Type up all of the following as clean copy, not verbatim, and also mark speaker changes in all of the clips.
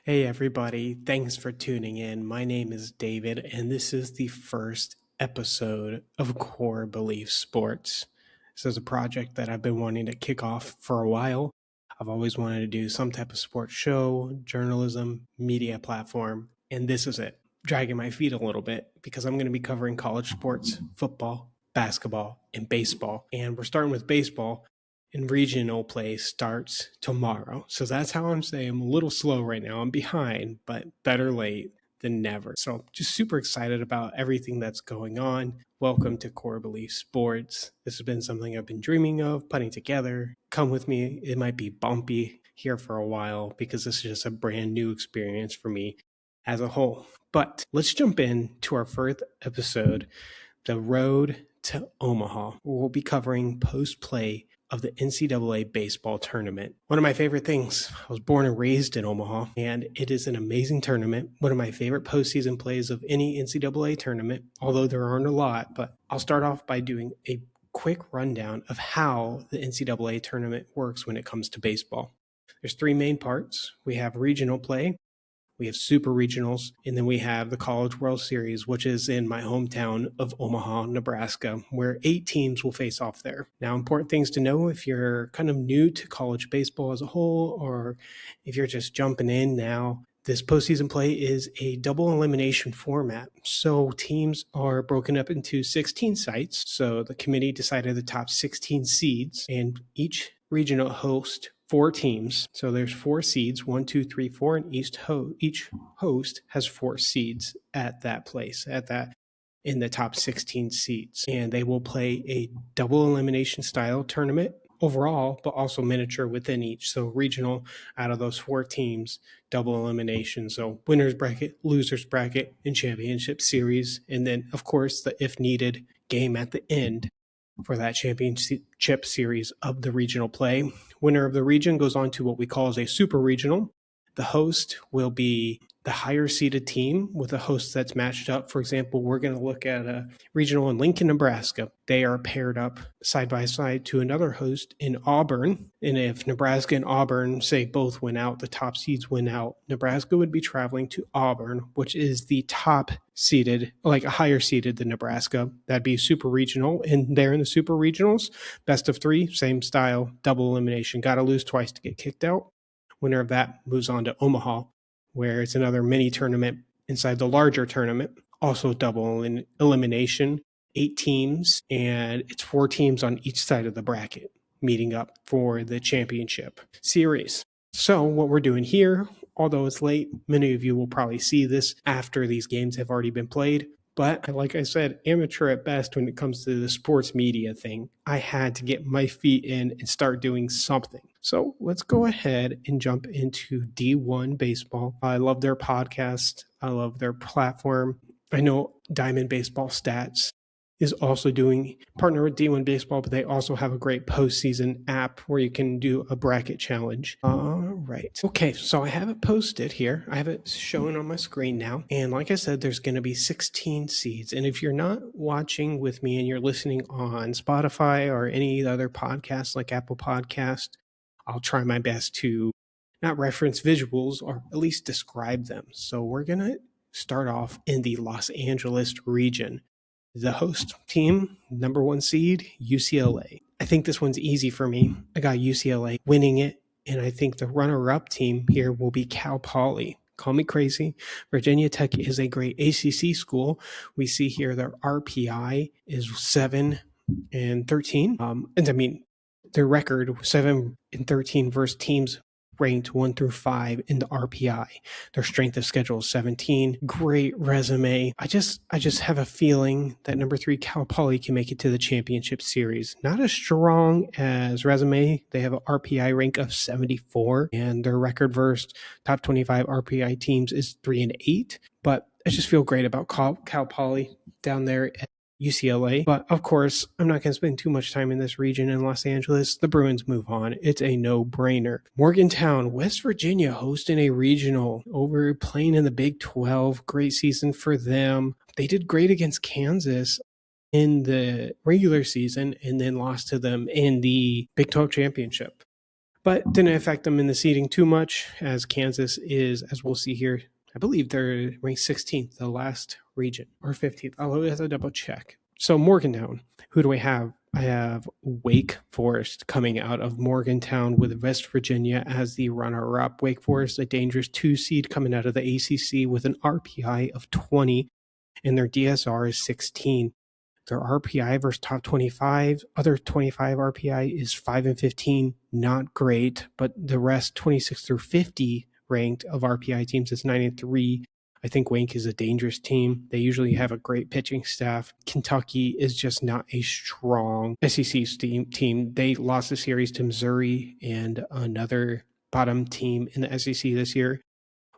Speaker 1: Hey, everybody. Thanks for tuning in. My name is David, and this is the first episode of Core Belief Sports. This is a project that I've been wanting to kick off for a while. I've always wanted to do some type of sports show, journalism, media platform, and this is it. Dragging my feet a little bit because I'm going to be covering college sports, football, basketball, and baseball. And we're starting with baseball. And regional play starts tomorrow. So that's how I'm saying I'm a little slow right now. I'm behind, but better late than never. So just super excited about everything that's going on. Welcome to Core Belief Sports. This has been something I've been dreaming of putting together. Come with me. It might be bumpy here for a while because this is just a brand new experience for me as a whole. But let's jump into our first episode, The Road to Omaha. We'll be covering post-play of the NCAA Baseball Tournament. One of my favorite things. I was born and raised in Omaha, and it is an amazing tournament. One of my favorite postseason plays of any NCAA tournament, although there aren't a lot. But I'll start off by doing a quick rundown of how the NCAA tournament works when it comes to baseball. There's three main parts. We have regional play, we have super regionals, and then we have the College World Series, which is in my hometown of Omaha, Nebraska, where 8 teams will face off there. Now, important things to know if you're kind of new to college baseball as a whole, or if you're just jumping in now, this postseason play is a double elimination format. So teams are broken up into 16 sites. So the committee decided the top 16 seeds, and each regional host 4 teams. So there's 4 seeds, 1, 2, 3, 4, and each host has 4 seeds at that place, in the top 16 seeds. And they will play a double elimination style tournament overall, but also miniature within each. So regional, out of those 4 teams, double elimination. So winners bracket, losers bracket, and championship series. And then, of course, the if needed game at the end for that championship series of the regional play. Winner of the region goes on to what we call as a super regional. The host will be the higher seeded team with a host that's matched up. For example, we're going to look at a regional in Lincoln, Nebraska. They are paired up side by side to another host in Auburn. And if Nebraska and Auburn, say, both win out, the top seeds win out, Nebraska would be traveling to Auburn, which is the top seeded, like a higher seeded than Nebraska. That'd be super regional. And there in the super regionals, best of 3, same style, double elimination. Got to lose twice to get kicked out. Winner of that moves on to Omaha, where it's another mini tournament inside the larger tournament, also double elimination, 8 teams, and it's 4 teams on each side of the bracket meeting up for the championship series. So what we're doing here, although it's late, many of you will probably see this after these games have already been played. But like I said, amateur at best when it comes to the sports media thing. I had to get my feet in and start doing something. So let's go ahead and jump into D1 Baseball. I love their podcast. I love their platform. I know Diamond Baseball Stats is also partner with D1 Baseball, but they also have a great postseason app where you can do a bracket challenge. All right. Okay, so I have it posted here. I have it showing on my screen now. And like I said, there's going to be 16 seeds. And if you're not watching with me and you're listening on Spotify or any other podcasts like Apple Podcast, I'll try my best to not reference visuals or at least describe them. So we're going to start off in the Los Angeles region. The host team, number 1 seed, UCLA. I think this one's easy for me. I got UCLA winning it, and I think the runner-up team here will be Cal Poly. Call me crazy. Virginia Tech is a great ACC school. We see here their RPI is 7-13. And I mean, their record 7-13 versus teams ranked 1 through 5 in the RPI. Their strength of schedule is 17. Great resume. I just have a feeling that number 3 Cal Poly can make it to the championship series. Not as strong as resume. They have an RPI rank of 74, and their record versus top 25 RPI teams is 3-8. But I just feel great about Cal Poly down there at UCLA. But of course, I'm not going to spend too much time in this region in Los Angeles. The Bruins move on. It's a no-brainer. Morgantown, West Virginia hosting a regional over playing in the Big 12. Great season for them. They did great against Kansas in the regular season and then lost to them in the Big 12 championship. but didn't affect them in the seeding too much, as Kansas is, as we'll see here, I believe they're ranked 16th, the last region, or 15th. I'll have to double check. So Morgantown, who do I have? I have Wake Forest coming out of Morgantown with West Virginia as the runner-up. Wake Forest, a dangerous 2 seed coming out of the ACC with an RPI of 20, and their DSR is 16. Their RPI versus top 25, other 25 RPI is 5 and 15, not great, but the rest 26 through 50 ranked of RPI teams is 9 and 3. I think Wake is a dangerous team. They usually have a great pitching staff. Kentucky is just not a strong SEC team. They lost the series to Missouri and another bottom team in the SEC this year.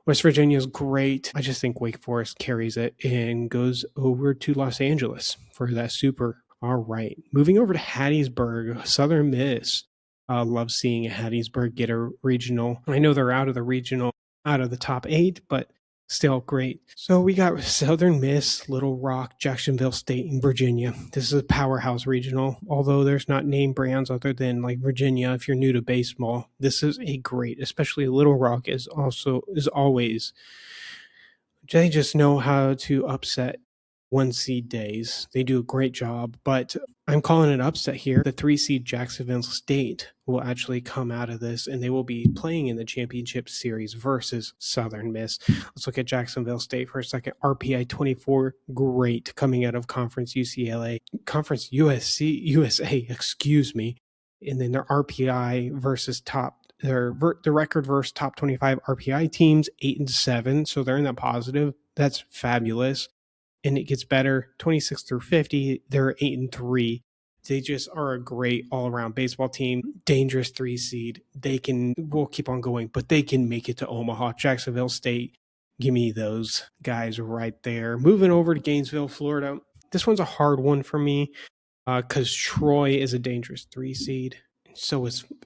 Speaker 1: West Virginia is great. I just think Wake Forest carries it and goes over to Los Angeles for that super. All right. Moving over to Hattiesburg, Southern Miss. Love seeing Hattiesburg get a regional. I know they're out of the regional, out of the top 8, but still great. So we got Southern Miss, Little Rock, Jacksonville State, and Virginia. This is a powerhouse regional, although there's not name brands other than like Virginia. If you're new to baseball, this is a great, especially Little Rock is always, they just know how to upset 1 seed days. They do a great job, but I'm calling an upset here. The 3 seed Jacksonville State will actually come out of this, and they will be playing in the championship series versus Southern Miss. Let's look at Jacksonville State for a second. RPI 24, great, coming out of Conference USA, excuse me. And then their RPI versus the record versus top 25 RPI teams, 8 and 7. So they're in the positive. That's fabulous. And it gets better. 26 through 50, they're 8 and 3. They just are a great all-around baseball team. Dangerous 3 seed. We'll keep on going, but they can make it to Omaha. Jacksonville State, give me those guys right there. Moving over to Gainesville, Florida. This one's a hard one for me because Troy is a dangerous 3 seed.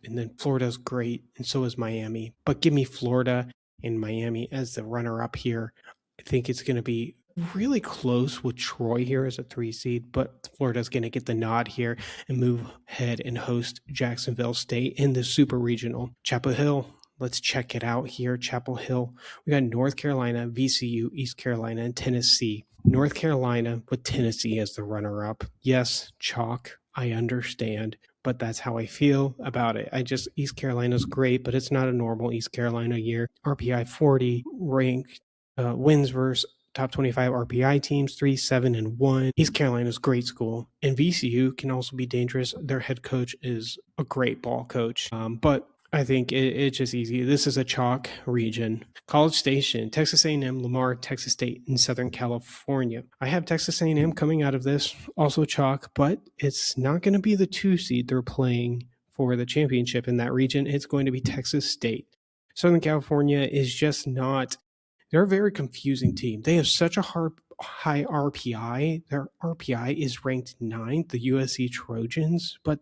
Speaker 1: And then Florida's great, and so is Miami. But give me Florida and Miami as the runner-up here. I think it's going to be really close with Troy here as a 3 seed, but Florida's going to get the nod here and move ahead and host Jacksonville State in the Super Regional. Chapel Hill, let's check it out here. Chapel Hill, we got North Carolina, VCU, East Carolina, and Tennessee. North Carolina with Tennessee as the runner-up. Yes, chalk, I understand, but that's how I feel about it. East Carolina's great, but it's not a normal East Carolina year. RPI 40, ranked wins versus top 25 RPI teams, 3, 7, and 1. East Carolina's great school, and VCU can also be dangerous. Their head coach is a great ball coach, but I think it's just easy. This is a chalk region. College Station, Texas A&M, Lamar, Texas State, and Southern California. I have Texas A&M coming out of this, also chalk, but it's not going to be the 2 seed they're playing for the championship in that region. It's going to be Texas State. Southern California is just not. They're a very confusing team. They have such a high RPI. Their RPI is ranked 9th, the USC Trojans, but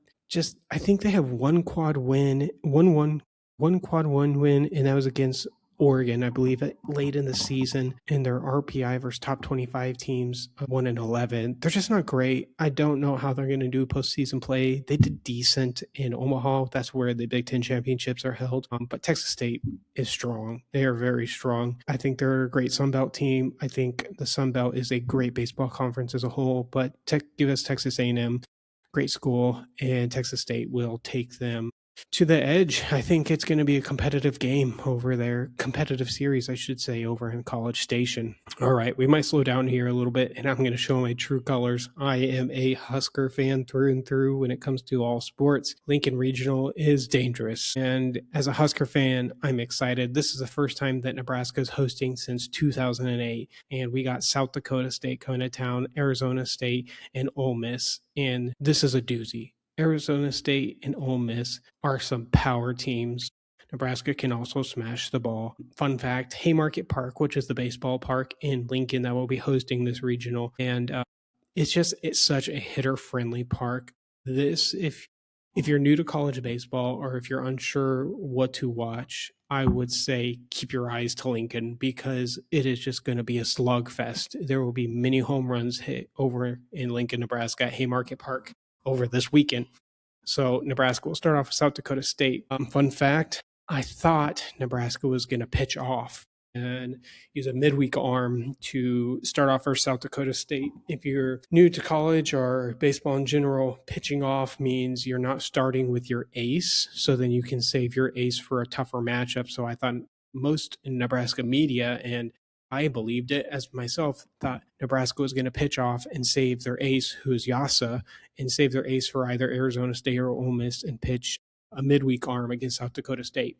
Speaker 1: I think they have one quad one win, and that was against Oregon, I believe, late in the season. And their RPI versus top 25 teams, 1 and 11. They're just not great. I don't know how they're going to do postseason play. They did decent in Omaha. That's where the Big Ten championships are held. But Texas State is strong. They are very strong. I think they're a great Sun Belt team. I think the Sun Belt is a great baseball conference as a whole, but give us Texas A&M. Great school, and Texas State will take them to the edge. I think it's going to be a competitive game over there. Competitive series, I should say, over in College Station. All right, we might slow down here a little bit, and I'm going to show my true colors. I am a Husker fan through and through when it comes to all sports. Lincoln Regional is dangerous, and as a Husker fan, I'm excited. This is the first time that Nebraska is hosting since 2008, and we got South Dakota State coming to town, Arizona State, and Ole Miss, and this is a doozy. Arizona State and Ole Miss are some power teams. Nebraska can also smash the ball. Fun fact, Haymarket Park, which is the baseball park in Lincoln that will be hosting this regional, and it's such a hitter-friendly park. If you're new to college baseball or if you're unsure what to watch, I would say keep your eyes to Lincoln because it is just going to be a slugfest. There will be many home runs hit over in Lincoln, Nebraska at Haymarket Park over this weekend. So Nebraska will start off with South Dakota State. Fun fact, I thought Nebraska was going to pitch off and use a midweek arm to start off for South Dakota State. If you're new to college or baseball in general, pitching off means you're not starting with your ace, so then you can save your ace for a tougher matchup. So I thought most in Nebraska media, and I believed it as myself, thought Nebraska was going to pitch off and save their ace, who's Yasa, and save their ace for either Arizona State or Ole Miss and pitch a midweek arm against South Dakota State.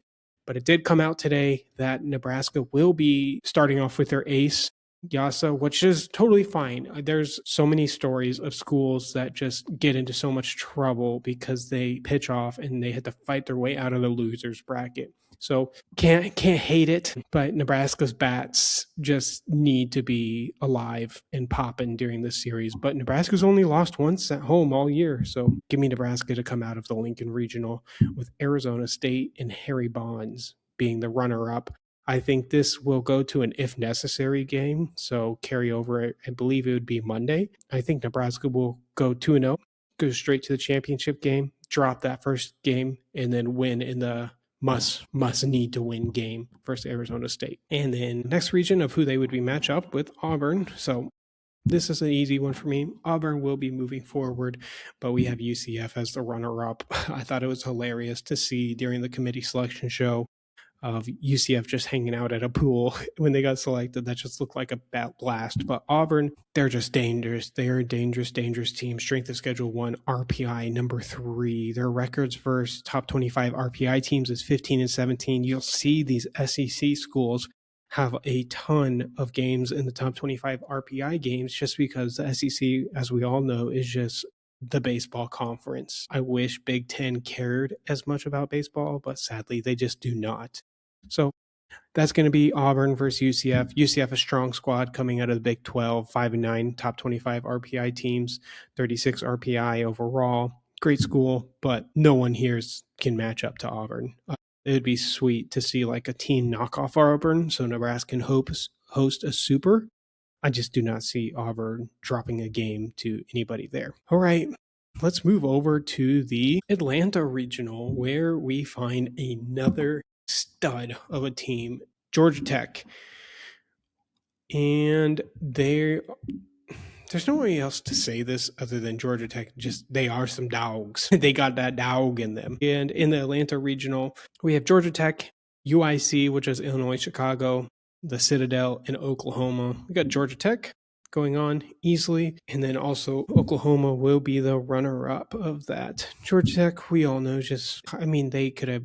Speaker 1: But it did come out today that Nebraska will be starting off with their ace, Yasa, which is totally fine. There's so many stories of schools that just get into so much trouble because they pitch off and they had to fight their way out of the losers bracket. So can't hate it, but Nebraska's bats just need to be alive and popping during this series. But Nebraska's only lost once at home all year, so give me Nebraska to come out of the Lincoln Regional with Arizona State and Harry Bonds being the runner-up. I think this will go to an if necessary game, so carry over. I believe it would be Monday. I think Nebraska will go 2-0, go straight to the championship game, drop that first game, and then win in the must need to win game versus Arizona State. And then next region of who they would be match up with, Auburn. So this is an easy one for me. Auburn will be moving forward, but we have UCF as the runner-up. I thought it was hilarious to see during the committee selection show of UCF just hanging out at a pool when they got selected. That just looked like a bat blast. But Auburn, they're just dangerous. They're a dangerous team. Strength of schedule 1, RPI number 3. Their records versus top 25 RPI teams is 15-17. You'll see these SEC schools have a ton of games in the top 25 RPI games just because the SEC, as we all know, is just the baseball conference. I wish Big Ten cared as much about baseball, but sadly they just do not. So that's going to be Auburn versus UCF. UCF, a strong squad coming out of the Big 12, 5-9, top 25 RPI teams, 36 RPI overall. Great school, but no one here can match up to Auburn. It would be sweet to see like a team knock off Auburn so Nebraska can host a super. I just do not see Auburn dropping a game to anybody there. All right, let's move over to the Atlanta Regional, where we find another stud of a team, Georgia Tech. And there's no way else to say this other than Georgia Tech. Just they are some dogs. They got that dog in them. And in the Atlanta Regional, we have Georgia Tech, UIC, which is Illinois, Chicago, the Citadel, and Oklahoma. We got Georgia Tech going on easily. And then also Oklahoma will be the runner-up of that. Georgia Tech, we all know they could have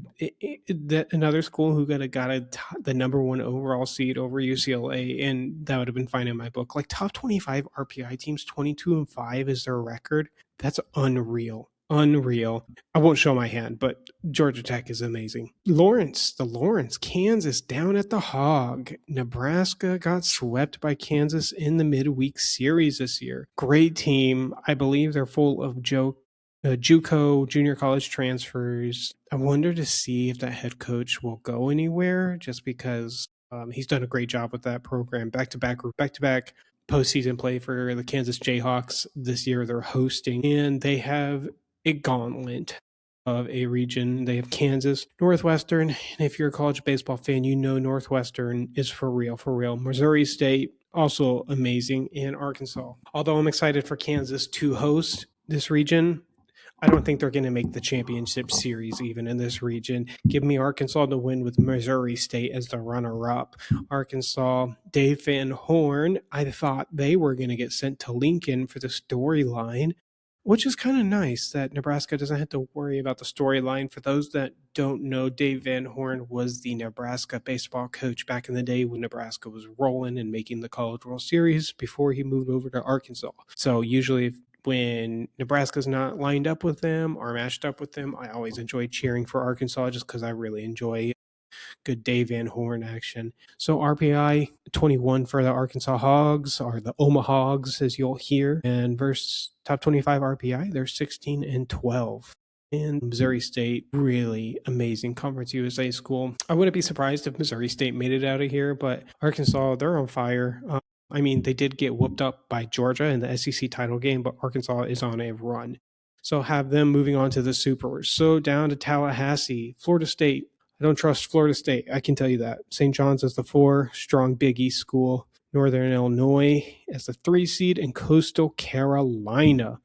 Speaker 1: another school who could have got the number 1 overall seed over UCLA, and that would have been fine in my book. Like top 25 RPI teams, 22-5 is their record. That's unreal. I won't show my hand, but Georgia Tech is amazing. Lawrence, Kansas down at the Hog. Nebraska got swept by Kansas in the midweek series this year. Great team. I believe they're full of JUCO, junior college transfers. I wonder to see if that head coach will go anywhere just because he's done a great job with that program. Back-to-back postseason play for the Kansas Jayhawks this year. They're hosting, and they have a gauntlet of a region. They have Kansas, Northwestern, and if you're a college baseball fan, you know Northwestern is for real. Missouri State, also amazing, and Arkansas. Although I'm excited for Kansas to host this region, I don't think they're going to make the championship series even in this region. Give me Arkansas to win with Missouri State as the runner-up. Arkansas, Dave Van Horn, I thought they were going to get sent to Lincoln for the storyline, which is kind of nice that Nebraska doesn't have to worry about the storyline. For those that don't know, Dave Van Horn was the Nebraska baseball coach back in the day when Nebraska was rolling and making the College World Series before he moved over to Arkansas. So usually when Nebraska's not lined up with them or matched up with them, I always enjoy cheering for Arkansas just because I really enjoy good Dave Van Horn action. So RPI 21 for the Arkansas Hogs, or the Omaha Hogs, as you'll hear. And versus top 25 RPI, they're 16-12. And Missouri State, really amazing Conference USA school. I wouldn't be surprised if Missouri State made it out of here, but Arkansas, they're on fire. They did get whooped up by Georgia in the SEC title game, but Arkansas is on a run. So have them moving on to the Supers. So down to Tallahassee, Florida State. I don't trust Florida State. I can tell you that. St. John's as the 4, strong Big East school. Northern Illinois as the 3 seed, and Coastal Carolina.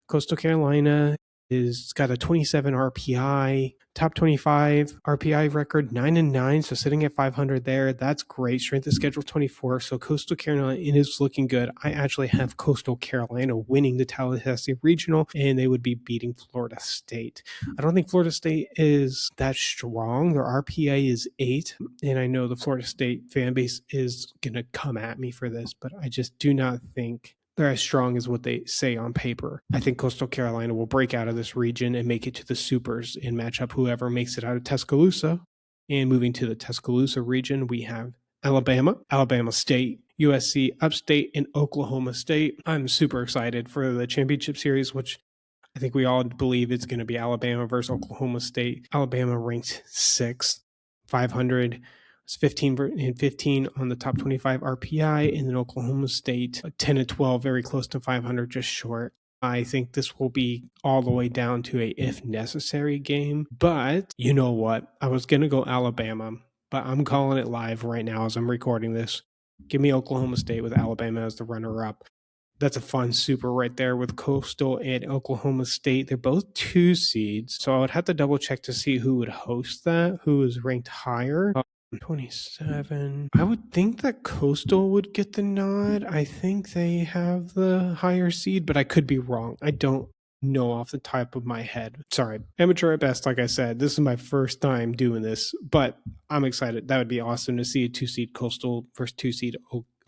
Speaker 1: Coastal Carolina is got a 27 RPI, top 25 RPI record, 9-9, so sitting at 500 there. That's great. Strength of schedule 24. So Coastal Carolina is looking good. I actually have Coastal Carolina winning the Tallahassee Regional, and they would be beating Florida State. I don't think Florida State is that strong. Their RPI is 8, and I know the Florida State fan base is going to come at me for this, but I just do not think they're as strong as what they say on paper. I think Coastal Carolina will break out of this region and make it to the Supers and match up whoever makes it out of Tuscaloosa. And moving to the Tuscaloosa region, we have Alabama, Alabama State, USC Upstate, and Oklahoma State. I'm super excited for the championship series, which I think we all believe it's going to be Alabama versus Oklahoma State. Alabama ranked 6th, 500. It's 15 on the top 25 RPI, and then Oklahoma State 10-12, very close to 500, just short. I think this will be all the way down to a if necessary game. But you know what? I was going to go Alabama, but I'm calling it live right now as I'm recording this. Give me Oklahoma State with Alabama as the runner-up. That's a fun super right there with Coastal and Oklahoma State. They're both 2 seeds, so I would have to double check to see who would host that, who is ranked higher. 27. I would think that Coastal would get the nod. I think they have the higher seed, but I could be wrong. I don't know off the top of my head. Sorry, amateur at best, like I said. This is my first time doing this, but I'm excited. That would be awesome to see a 2-seed Coastal versus 2-seed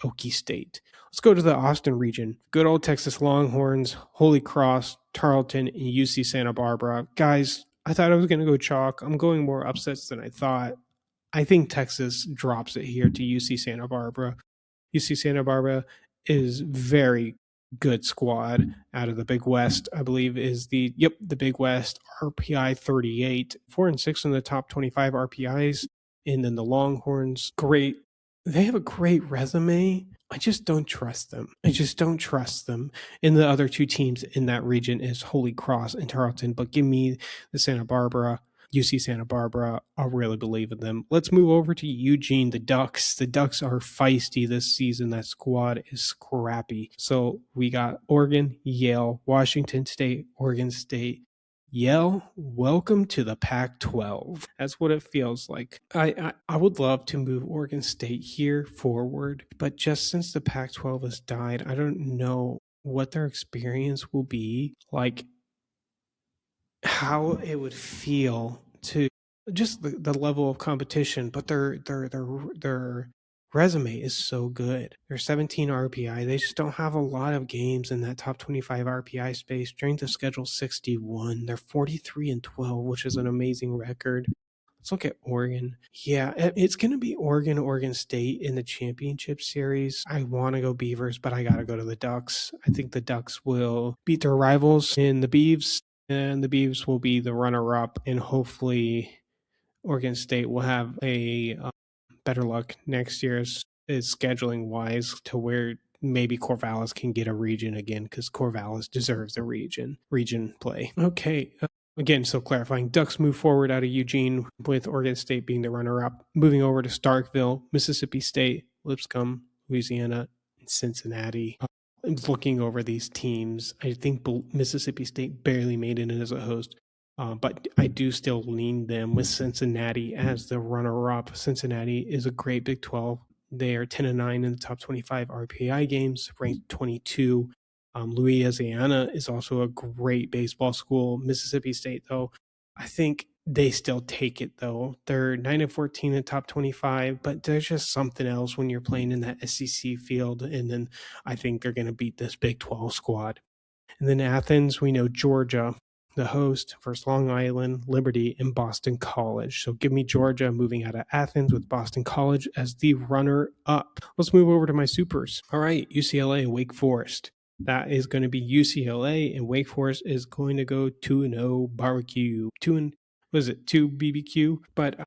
Speaker 1: Okie State. Let's go to the Austin region. Good old Texas Longhorns, Holy Cross, Tarleton, and UC Santa Barbara. Guys, I thought I was going to go chalk. I'm going more upsets than I thought. I think Texas drops it here to UC Santa Barbara. UC Santa Barbara is very good squad out of the Big West. I believe is the Big West, RPI 38, 4-6 in the top 25 RPIs. And then the Longhorns, great. They have a great resume. I just don't trust them. And the other 2 teams in that region is Holy Cross and Tarleton. But give me the Santa Barbara, UC Santa Barbara. I really believe in them. Let's move over to Eugene, the Ducks. The Ducks are feisty this season. That squad is scrappy. So we got Oregon, Yale, Washington State, Oregon State. Yale, welcome to the Pac-12. That's what it feels like. I would love to move Oregon State here forward, but just since the Pac-12 has died, I don't know what their experience will be, like how it would feel to just the level of competition, but their resume is so good. They're 17 RPI. They just don't have a lot of games in that top 25 RPI space. Strength of schedule 61. They're 43-12, which is an amazing record. Let's look at Oregon. Yeah, it's going to be Oregon State in the championship series. I want to go Beavers, but I got to go to the Ducks. I think the Ducks will beat their rivals in the Beavs, and the Beavs will be the runner-up, and hopefully Oregon State will have a better luck next year is scheduling wise to where maybe Corvallis can get a region again, because Corvallis deserves a region play. Okay. Again, so clarifying, Ducks move forward out of Eugene with Oregon State being the runner-up. Moving over to Starkville, Mississippi State, Lipscomb, Louisiana, and Cincinnati. Looking over these teams, I think Mississippi State barely made it as a host. But I do still lean them with Cincinnati as the runner-up. Cincinnati is a great Big 12. They are 10-9 in the top 25 RPI games, ranked 22. Louisiana is also a great baseball school. Mississippi State, though, I think they still take it, though. They're 9-14 in the top 25, but there's just something else when you're playing in that SEC field, and then I think they're going to beat this Big 12 squad. And then Athens, we know Georgia, the host, versus Long Island, Liberty, and Boston College. So give me Georgia moving out of Athens with Boston College as the runner-up. Let's move over to my supers. All right, UCLA, Wake Forest. That is going to be UCLA, and Wake Forest is going to go 2-0 barbecue. 2 BBQ. But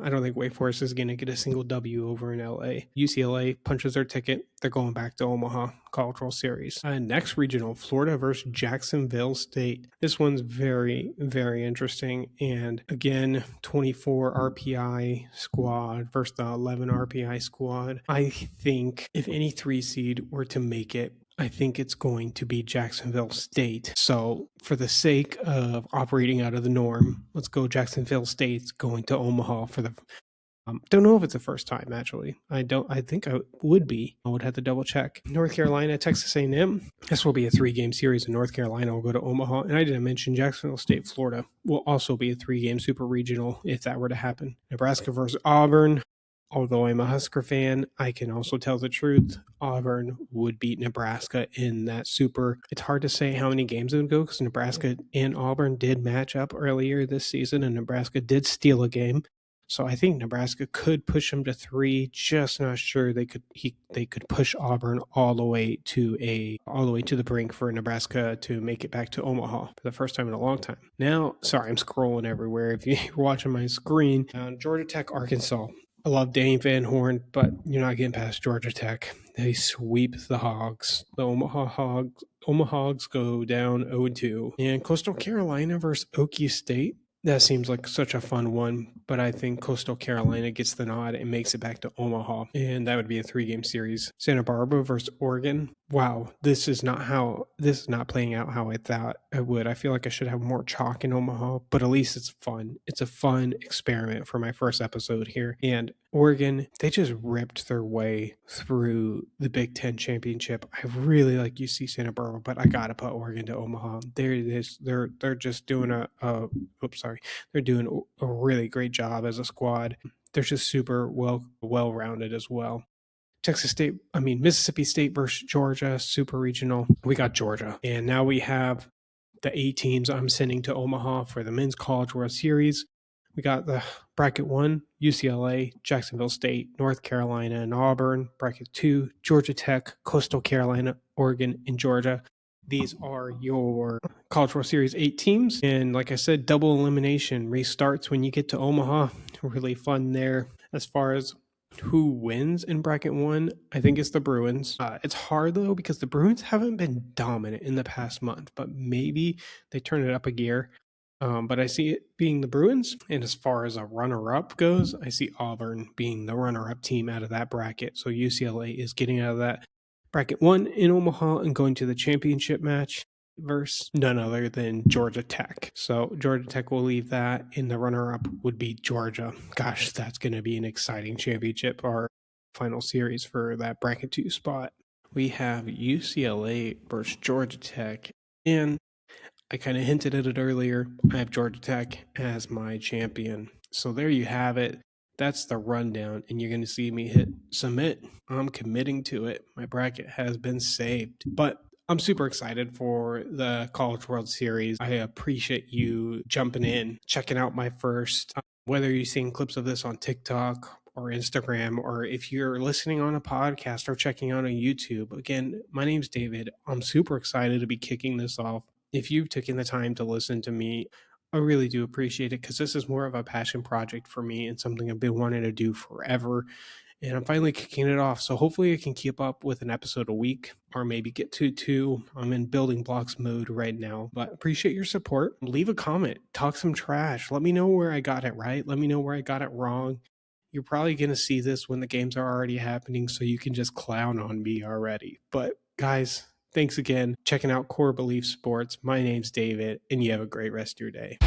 Speaker 1: I don't think Wake Forest is going to get a single W over in LA. UCLA punches their ticket. They're going back to Omaha College World Series. Next regional, Florida versus Jacksonville State. This one's very, very interesting. And again, 24 RPI squad versus the 11 RPI squad. I think if any 3 seed were to make it, I think it's going to be Jacksonville State. So for the sake of operating out of the norm, let's go Jacksonville State's going to Omaha for the don't know if it's the first time, actually. I think I would be. I would have to double check. North Carolina, Texas A&M. This will be a 3-game series, and North Carolina will go to Omaha. And I didn't mention Jacksonville State, Florida will also be a 3-game super regional if that were to happen. Nebraska versus Auburn. Although I'm a Husker fan, I can also tell the truth. Auburn would beat Nebraska in that super. It's hard to say how many games it would go because Nebraska and Auburn did match up earlier this season, and Nebraska did steal a game. So I think Nebraska could push them to 3. Just not sure they could push Auburn all the way to the brink for Nebraska to make it back to Omaha for the first time in a long time. Now, sorry, I'm scrolling everywhere. If you're watching my screen, Georgia Tech, Arkansas. I love Danny Van Horn, but you're not getting past Georgia Tech. They sweep the Hogs. The Omaha Hogs go down 0-2. And Coastal Carolina versus Okie State. That seems like such a fun one, but I think Coastal Carolina gets the nod and makes it back to Omaha, and that would be a 3-game series. Santa Barbara versus Oregon. Wow, this is not playing out how I thought it would. I feel like I should have more chalk in Omaha, but at least it's fun. It's a fun experiment for my first episode here. And Oregon, they just ripped their way through the Big Ten championship. I really like UC Santa Barbara, but I gotta put Oregon to Omaha. They're just doing they're doing a really great job as a squad. They're just super well-rounded as well. Mississippi State versus Georgia, super regional. We got Georgia. And now we have the 8 teams I'm sending to Omaha for the Men's College World Series. We got the bracket 1, UCLA, Jacksonville State, North Carolina, and Auburn. Bracket 2, Georgia Tech, Coastal Carolina, Oregon, and Georgia. These are your College World Series 8 teams. And like I said, double elimination restarts when you get to Omaha. Really fun there. As far as who wins in bracket 1, I think it's the Bruins. It's hard though because the Bruins haven't been dominant in the past month, but maybe they turn it up a gear. But I see it being the Bruins. And as far as a runner-up goes, I see Auburn being the runner-up team out of that bracket. So UCLA is getting out of that bracket 1 in Omaha and going to the championship match versus none other than Georgia Tech. So Georgia Tech will leave that, and the runner-up would be Georgia. Gosh, that's going to be an exciting championship or final series for that bracket 2 spot. We have UCLA versus Georgia Tech, and I kind of hinted at it earlier. I have Georgia Tech as my champion. So there you have it. That's the rundown, and you're going to see me hit submit. I'm committing to it. My bracket has been saved. But I'm super excited for the College World Series. I appreciate you jumping in, checking out my first, whether you're seeing clips of this on TikTok or Instagram, or if you're listening on a podcast or checking out on YouTube. Again, my name's David. I'm super excited to be kicking this off. If you've taken the time to listen to me, I really do appreciate it because this is more of a passion project for me and something I've been wanting to do forever. And I'm finally kicking it off. So hopefully I can keep up with an episode a week or maybe get to 2. I'm in building blocks mode right now, but appreciate your support. Leave a comment, talk some trash. Let me know where I got it right. Let me know where I got it wrong. You're probably going to see this when the games are already happening, so you can just clown on me already. But guys, thanks again. Checking out Core Belief Sports. My name's David, and you have a great rest of your day.